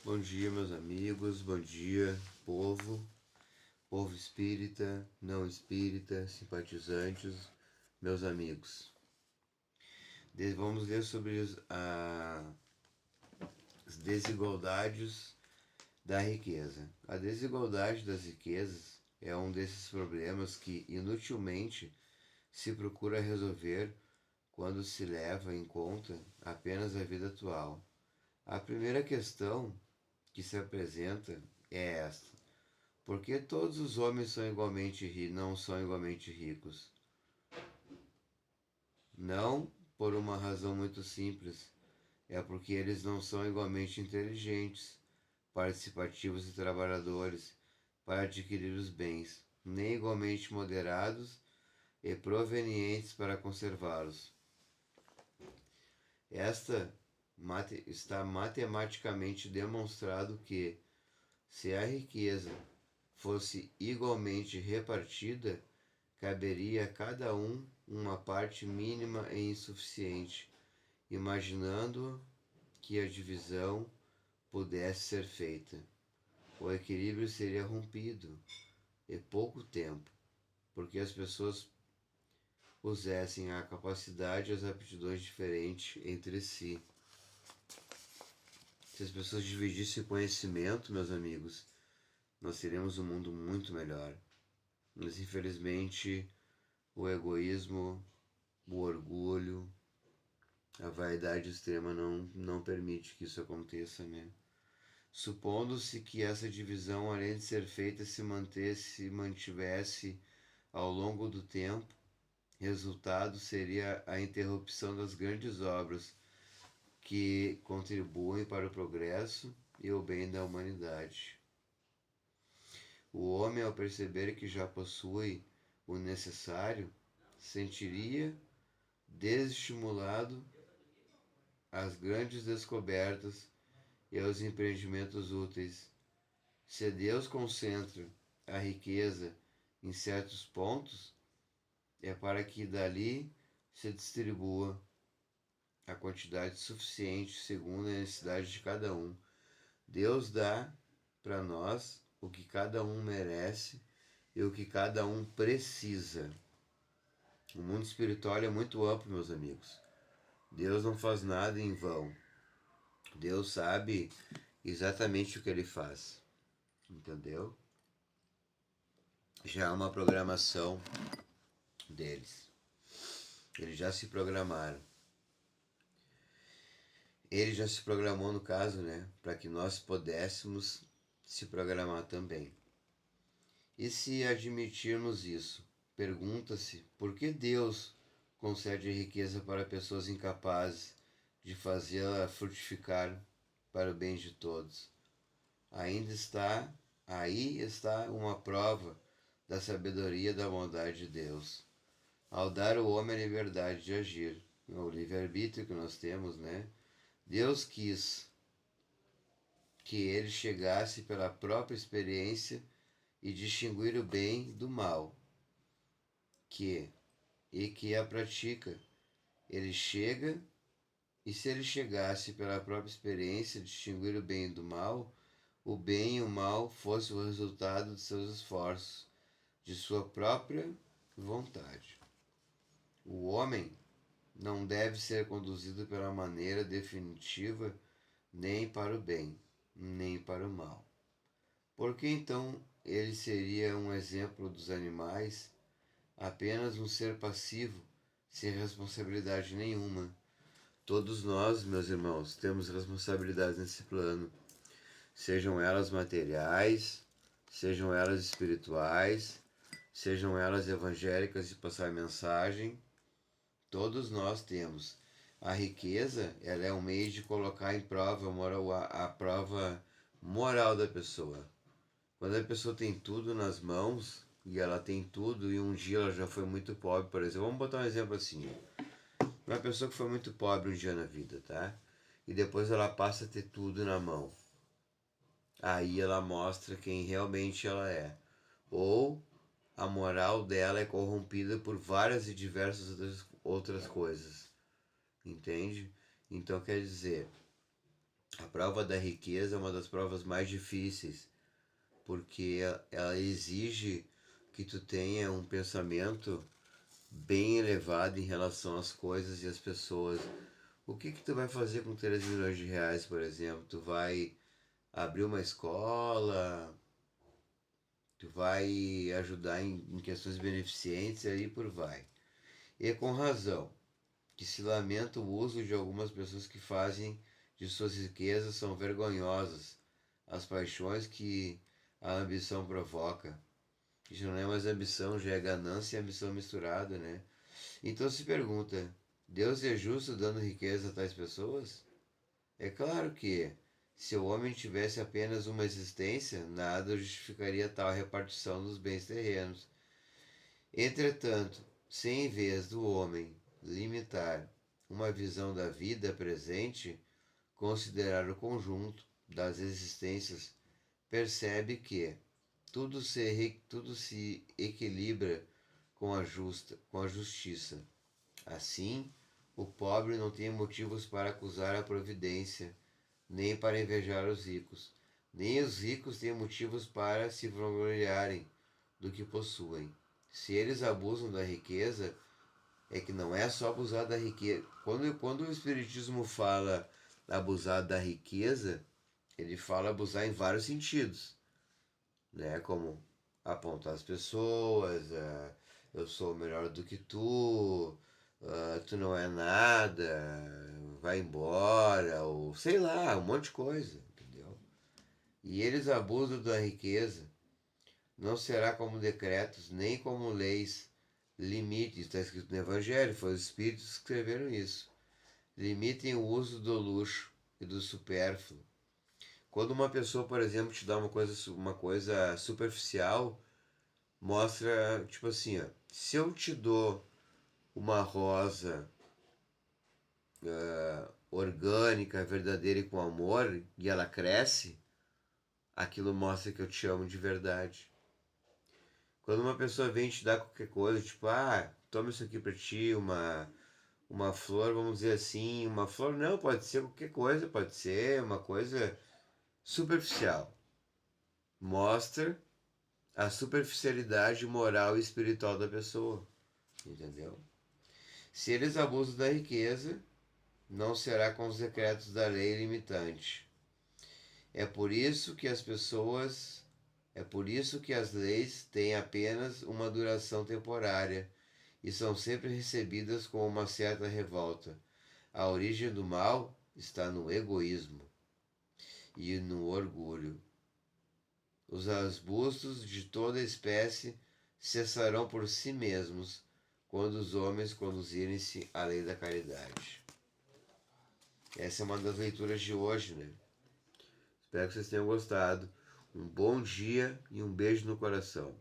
Bom dia, meus amigos, bom dia, povo espírita, não espírita, simpatizantes, meus amigos. Vamos ler sobre as desigualdades da riqueza. A desigualdade das riquezas é um desses problemas que inutilmente se procura resolver quando se leva em conta apenas a vida atual. A primeira questão que se apresenta é esta: por que todos os homens não são igualmente ricos? Não por uma razão muito simples, é porque eles não são igualmente inteligentes, participativos e trabalhadores para adquirir os bens, nem igualmente moderados e provenientes para conservá-los. Está matematicamente demonstrado que, se a riqueza fosse igualmente repartida, caberia a cada um uma parte mínima e insuficiente, imaginando que a divisão pudesse ser feita. O equilíbrio seria rompido em pouco tempo, porque as pessoas pusessem a capacidade e as aptidões diferentes entre si. Se as pessoas dividissem o conhecimento, meus amigos, nós teríamos um mundo muito melhor. Mas infelizmente o egoísmo, o orgulho, a vaidade extrema não permite que isso aconteça, né? Supondo-se que essa divisão, além de ser feita, se mantivesse ao longo do tempo, resultado seria a interrupção das grandes obras que contribuem para o progresso e o bem da humanidade. O homem, ao perceber que já possui o necessário, sentiria desestimulado às grandes descobertas e aos empreendimentos úteis. Se Deus concentra a riqueza em certos pontos, é para que dali se distribua a quantidade suficiente segundo a necessidade de cada um. Deus dá para nós o que cada um merece e o que cada um precisa. O mundo espiritual é muito amplo, meus amigos. Deus não faz nada em vão. Deus sabe exatamente o que ele faz. Entendeu? Já há uma programação deles. Eles já se programaram. Ele já se programou, no caso, né? Para que nós pudéssemos se programar também. E se admitirmos isso, pergunta-se por que Deus concede riqueza para pessoas incapazes de fazê-la frutificar para o bem de todos. Aí está uma prova da sabedoria e da bondade de Deus. Ao dar ao homem a liberdade de agir, o livre-arbítrio que nós temos, né? Deus quis que ele chegasse pela própria experiência e distinguir o bem do mal, que a pratica. Ele chega, e se ele chegasse pela própria experiência distinguir o bem do mal, o bem e o mal fosse o resultado de seus esforços, de sua própria vontade. O homem não deve ser conduzido pela maneira definitiva nem para o bem, nem para o mal. Por que então ele seria um exemplo dos animais, apenas um ser passivo, sem responsabilidade nenhuma? Todos nós, meus irmãos, temos responsabilidades nesse plano, sejam elas materiais, sejam elas espirituais, sejam elas evangélicas de passar mensagem. Todos nós temos. A riqueza, ela é um meio de colocar em prova a prova moral da pessoa. Quando a pessoa tem tudo nas mãos, e ela tem tudo, e um dia ela já foi muito pobre, por exemplo. Vamos botar um exemplo assim. Uma pessoa que foi muito pobre um dia na vida, tá? E depois ela passa a ter tudo na mão. Aí ela mostra quem realmente ela é. Ou a moral dela é corrompida por várias e diversas outras coisas. Entende? Então quer dizer, A prova da riqueza é uma das provas mais difíceis, porque ela exige que tu tenha um pensamento bem elevado em relação às coisas e às pessoas. O que tu vai fazer com 3 milhões de reais, por exemplo? Tu vai abrir uma escola, tu vai ajudar em questões beneficentes e aí por vai. E com razão, que se lamenta o uso de algumas pessoas que fazem de suas riquezas são vergonhosas, as paixões que a ambição provoca. Isso não é mais ambição, já é ganância e ambição misturada, né? Então se pergunta, Deus é justo dando riqueza a tais pessoas? É claro que é. Se o homem tivesse apenas uma existência, nada justificaria tal repartição dos bens terrenos. Entretanto, se em vez do homem limitar uma visão da vida presente, considerar o conjunto das existências, percebe que tudo se equilibra com a justiça. Assim, o pobre não tem motivos para acusar a providência, nem para invejar os ricos, nem os ricos têm motivos para se vangloriarem do que possuem. Se eles abusam da riqueza, é que não é só abusar da riqueza. Quando o Espiritismo fala abusar da riqueza, ele fala abusar em vários sentidos, né? Como apontar as pessoas, eu sou melhor do que tu, tu não é nada, vai embora, ou sei lá, um monte de coisa, entendeu? E eles abusam da riqueza, não será como decretos, nem como leis, limites, está escrito no Evangelho, foi os Espíritos que escreveram isso. Limitem o uso do luxo e do supérfluo. Quando uma pessoa, por exemplo, te dá uma coisa superficial, mostra, tipo assim, ó, se eu te dou uma rosa orgânica, verdadeira e com amor, e ela cresce, aquilo mostra que eu te amo de verdade. Quando uma pessoa vem te dar qualquer coisa, tipo, toma isso aqui pra ti, uma flor, vamos dizer assim, uma flor não, pode ser qualquer coisa, pode ser uma coisa superficial. Mostra a superficialidade moral e espiritual da pessoa, entendeu? Se eles abusam da riqueza, não será com os decretos da lei limitante. É por isso que as pessoas, é por isso que as leis têm apenas uma duração temporária e são sempre recebidas com uma certa revolta. A origem do mal está no egoísmo e no orgulho. Os arbustos de toda espécie cessarão por si mesmos quando os homens conduzirem-se à lei da caridade. Essa é uma das leituras de hoje, né? Espero que vocês tenham gostado. Um bom dia e um beijo no coração.